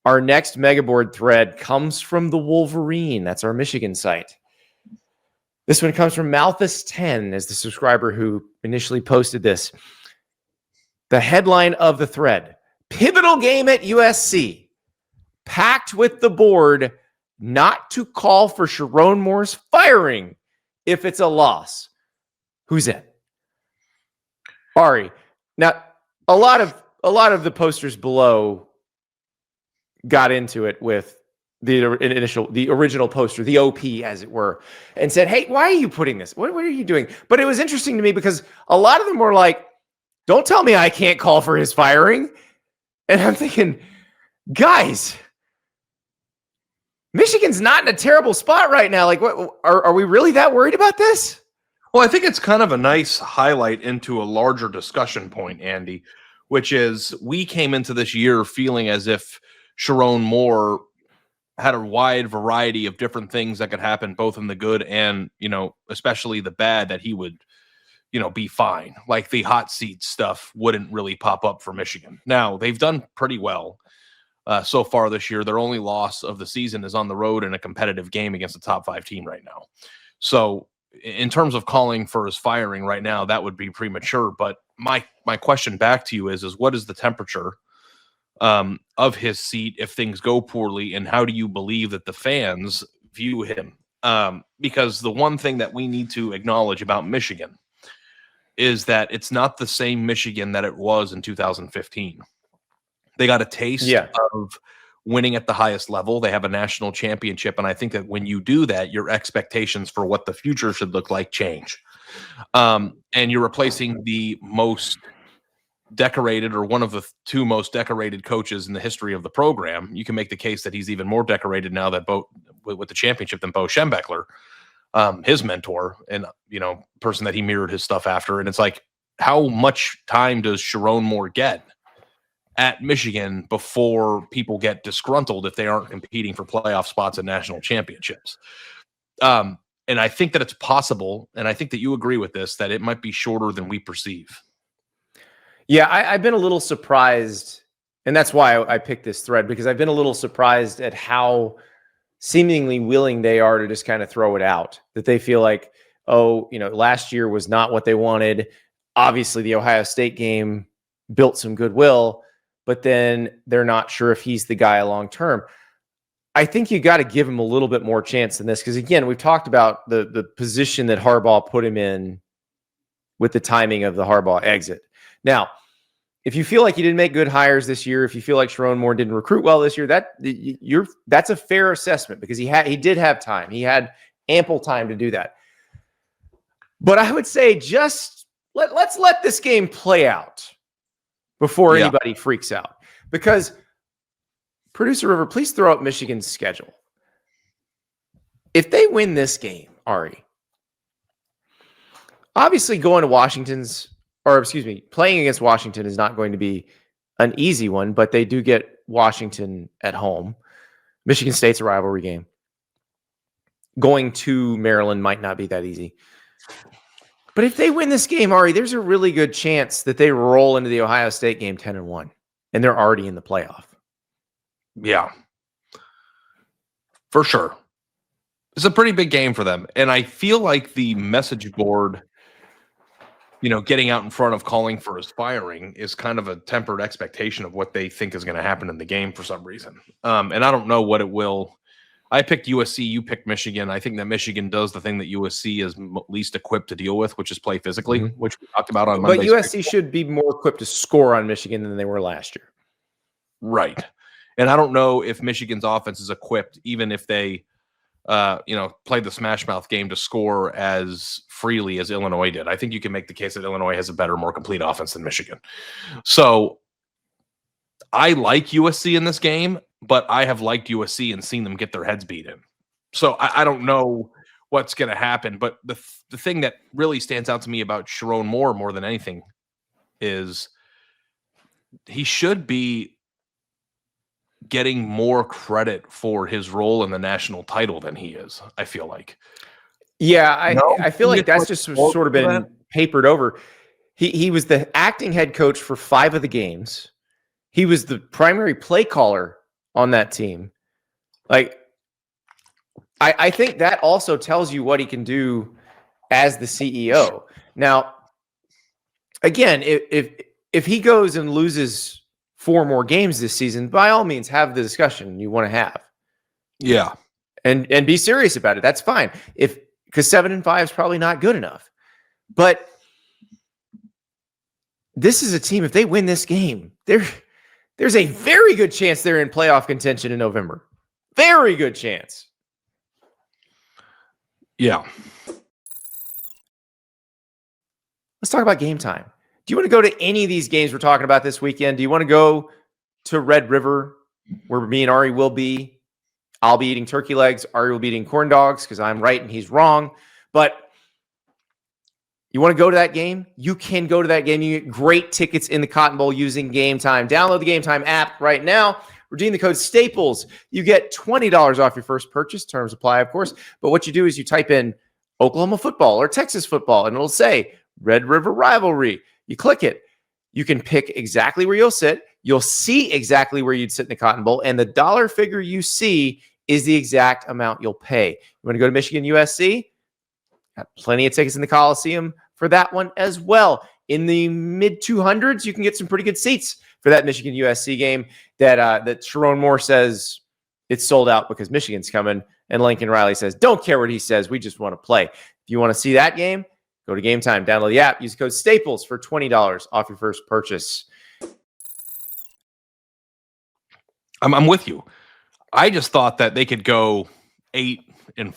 Our next Megaboard thread comes from the Wolverine. That's our Michigan site. This one comes from Malthus10 as the subscriber who initially posted this. The headline of the thread, pivotal game at USC, packed with the board not to call for Sherrone Moore's firing if it's a loss. Who's in? Ari. Now, a lot of the posters below got into it with the original poster, the OP as it were, and said, hey, why are you putting this? What are you doing? But it was interesting to me because a lot of them were like, don't tell me I can't call for his firing. And I'm thinking, guys, Michigan's not in a terrible spot right now. Like, what are we really that worried about this? Well, I think it's kind of a nice highlight into a larger discussion point, Andy, which is we came into this year feeling as if Sherrone Moore had a wide variety of different things that could happen, both in the good and, especially the bad, that he would, be fine. Like the hot seat stuff wouldn't really pop up for Michigan. Now, they've done pretty well so far this year. Their only loss of the season is on the road in a competitive game against a top 5 team right now. So in terms of calling for his firing right now, that would be premature. But my question back to you is what is the temperature of his seat if things go poorly, and how do you believe that the fans view him? Because the one thing that we need to acknowledge about Michigan is that it's not the same Michigan that it was in 2015. They got a taste of winning at the highest level. They have a national championship, and I think that when you do that, your expectations for what the future should look like change. And you're replacing the most decorated, or one of the 2 most decorated coaches in the history of the program. You can make the case that he's even more decorated now that with the championship than Bo Schembechler, his mentor and person that he mirrored his stuff after. And it's like, how much time does Sherrone Moore get at Michigan before people get disgruntled if they aren't competing for playoff spots and national championships? And I think that it's possible, and I think that you agree with this, that it might be shorter than we perceive. Yeah, I've been a little surprised, and that's why I picked this thread, because I've been a little surprised at how seemingly willing they are to just kind of throw it out, that they feel like, last year was not what they wanted. Obviously, the Ohio State game built some goodwill, but then they're not sure if he's the guy long term. I think you got to give him a little bit more chance than this, because again, we've talked about the position that Harbaugh put him in with the timing of the Harbaugh exit. Now, if you feel like you didn't make good hires this year, if you feel like Sherrone Moore didn't recruit well this year, that's a fair assessment, because he did have time. He had ample time to do that. But I would say just let's let this game play out before anybody freaks out. Because Producer River, please throw up Michigan's schedule. If they win this game, Ari, obviously going to playing against Washington is not going to be an easy one, but they do get Washington at home. Michigan State's a rivalry game. Going to Maryland might not be that easy. But if they win this game, Ari, there's a really good chance that they roll into the Ohio State game 10-1, and they're already in the playoff. Yeah, for sure. It's a pretty big game for them. And I feel like the message board, getting out in front of calling for his firing is kind of a tempered expectation of what they think is going to happen in the game for some reason. And I don't know what it will. I picked USC, you picked Michigan. I think that Michigan does the thing that USC is least equipped to deal with, which is play physically, which we talked about on Monday. But USC should be more equipped to score on Michigan than they were last year. Right. And I don't know if Michigan's offense is equipped, even if they played the smash mouth game, to score as freely as Illinois did. I think you can make the case that Illinois has a better, more complete offense than Michigan. So I like USC in this game, but I have liked USC and seen them get their heads beat in. So I don't know what's going to happen. But the thing that really stands out to me about Sherrone Moore more than anything is he should be getting more credit for his role in the national title than he is, I feel like. Yeah, I feel like that's just sort of been papered over. He was the acting head coach for 5 of the games. He was the primary play caller on that team. Like, I think that also tells you what he can do as the CEO. Now, again, if he goes and loses 4 more games this season, by all means, have the discussion you want to have. Yeah. And be serious about it. That's fine. Because 7-5 is probably not good enough. But this is a team, if they win this game, there's a very good chance they're in playoff contention in November. Very good chance. Yeah. Let's talk about game time. Do you want to go to any of these games we're talking about this weekend? Do you want to go to Red River, where me and Ari will be? I'll be eating turkey legs. Ari will be eating corn dogs because I'm right and he's wrong. But you want to go to that game? You can go to that game. You get great tickets in the Cotton Bowl using Gametime. Download the Gametime app right now. Redeem the code STAPLES. You get $20 off your first purchase. Terms apply, of course. But what you do is you type in Oklahoma football or Texas football, and it'll say Red River Rivalry. You click it. You can pick exactly where you'll sit. You'll see exactly where you'd sit in the Cotton Bowl, and the dollar figure you see is the exact amount you'll pay. You want to go to Michigan USC? Got plenty of tickets in the Coliseum for that one as well. In the mid 200s, you can get some pretty good seats for that Michigan USC game that Sherrone Moore says it's sold out because Michigan's coming. And Lincoln Riley says, don't care what he says. We just want to play. If you want to see that game, go to Gametime, download the app, use code STAPLES for $20 off your first purchase. I'm with you. I just thought that they could go 8-4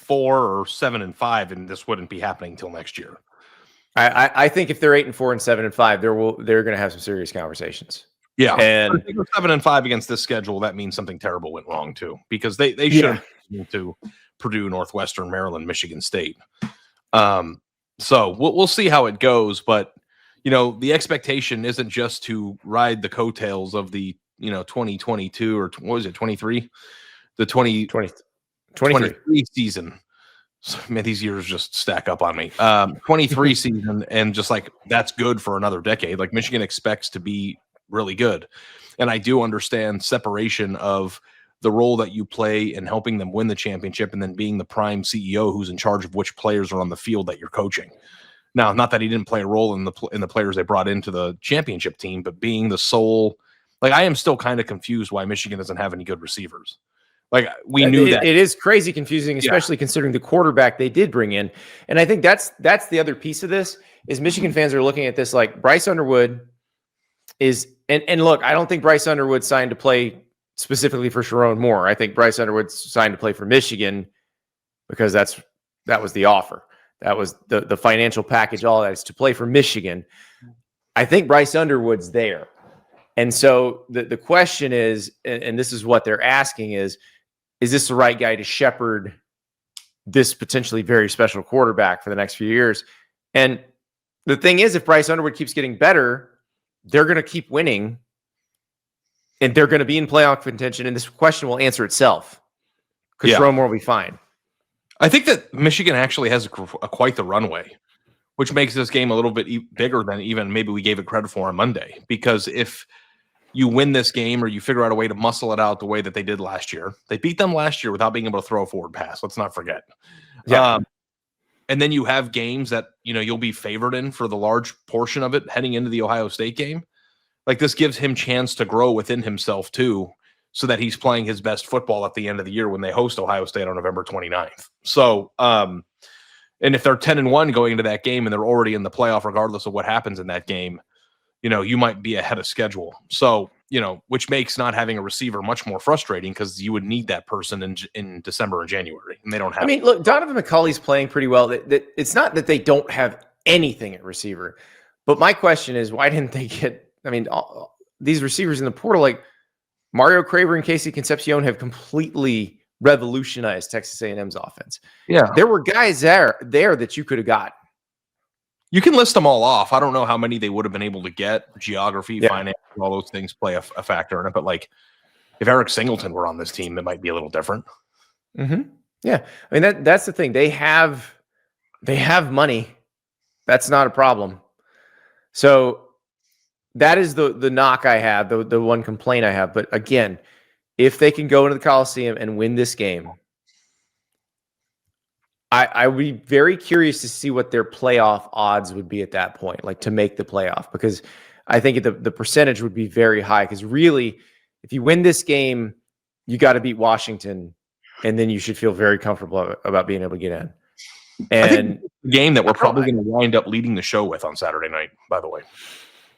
or 7-5, and this wouldn't be happening until next year. I think if they're 8-4 and 7-5, they're going to have some serious conversations. Yeah, and if they go 7-5 against this schedule, that means something terrible went wrong too, because they should have to Purdue, Northwestern, Maryland, Michigan State. So we'll see how it goes, but the expectation isn't just to ride the coattails of the 2022 or what was it 23, the 2023 season. Man, these years just stack up on me. 23 season, and just like that's good for another decade. Like Michigan expects to be really good, and I do understand separation of the role that you play in helping them win the championship, and then being the prime CEO who's in charge of which players are on the field that you're coaching. Now, not that he didn't play a role in the players they brought into the championship team, but being the sole. Like I am still kind of confused why Michigan doesn't have any good receivers. Like we knew that it is crazy confusing, especially considering the quarterback they did bring in. And I think that's the other piece of this is Michigan fans are looking at this like Bryce Underwood is, and look, I don't think Bryce Underwood signed to play specifically for Sherrone Moore. I think Bryce Underwood signed to play for Michigan because that was the offer. That was the financial package, all that is to play for Michigan. I think Bryce Underwood's there. And so the question is, and this is what they're asking is this the right guy to shepherd this potentially very special quarterback for the next few years? And the thing is, if Bryce Underwood keeps getting better, they're going to keep winning and they're going to be in playoff contention. And this question will answer itself because Sherrone Moore will be fine. I think that Michigan actually has quite the runway, which makes this game a little bit bigger than even maybe we gave it credit for on Monday. Because if you win this game or you figure out a way to muscle it out the way that they did last year, they beat them last year without being able to throw a forward pass. Let's not forget. Yeah. And then you have games that, you'll be favored in for the large portion of it heading into the Ohio State game. Like this gives him chance to grow within himself too, so that he's playing his best football at the end of the year when they host Ohio State on November 29th. So, and if they're 10-1 going into that game and they're already in the playoff, regardless of what happens in that game, you might be ahead of schedule. So, which makes not having a receiver much more frustrating because you would need that person in December and January, and they don't have. I mean, look, Donovan McCulley's playing pretty well. That it's not that they don't have anything at receiver, but my question is, why didn't they get? I mean, these receivers in the portal, like Mario Craver and Casey Concepcion, have completely revolutionized Texas A&M's offense. Yeah, there were guys there that you could have got. You can list them all off. I don't know how many they would have been able to get. Geography, finance, all those things play a factor in it. But like, if Eric Singleton were on this team, it might be a little different. Mm-hmm. Yeah, I mean that's the thing. They have money. That's not a problem. So that is the knock I have, the one complaint I have. But again, if they can go into the Coliseum and win this game, I would be very curious to see what their playoff odds would be at that point, like to make the playoff, because I think the percentage would be very high. Because really, if you win this game, you got to beat Washington, and then you should feel very comfortable about being able to get in. And I think the game that we're probably going to wind up leading the show with on Saturday night, by the way.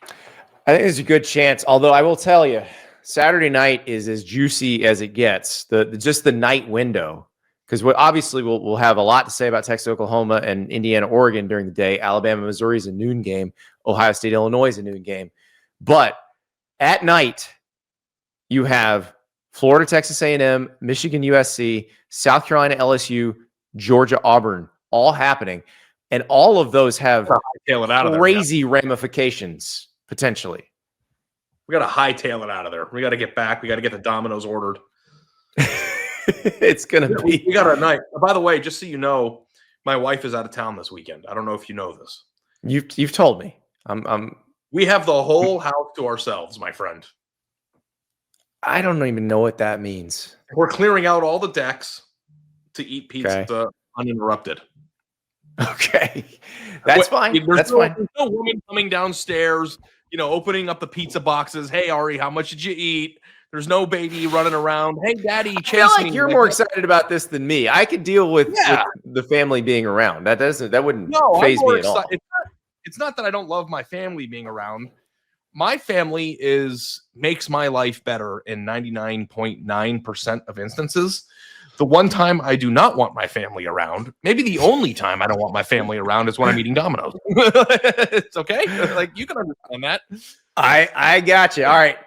I think there's a good chance. Although I will tell you, Saturday night is as juicy as it gets. Just the night window. Because obviously we'll have a lot to say about Texas, Oklahoma, and Indiana, Oregon during the day. Alabama, Missouri is a noon game. Ohio State, Illinois is a noon game. But at night, you have Florida, Texas A&M, Michigan, USC, South Carolina, LSU, Georgia, Auburn, all happening. And all of those have crazy ramifications, potentially. We got to hightail it out of there. We got to get back. We got to get the Domino's ordered. It's gonna be. We got a night. By the way, just so you know, my wife is out of town this weekend. I don't know if you know this. You've told me. We have the whole house to ourselves, my friend. I don't even know what that means. We're clearing out all the decks to eat pizza uninterrupted. Okay, that's fine. That's fine. There's no woman coming downstairs, opening up the pizza boxes. Hey, Ari, how much did you eat? There's no baby running around. Hey, Daddy, chase me. I feel like you're more excited about this than me. I could deal with the family being around. That wouldn't faze me at all. It's not that I don't love my family being around. My family makes my life better in 99.9% of instances. The one time I do not want my family around, maybe the only time I don't want my family around, is when I'm eating Domino's. It's okay. Like, you can understand that. I got you. All right.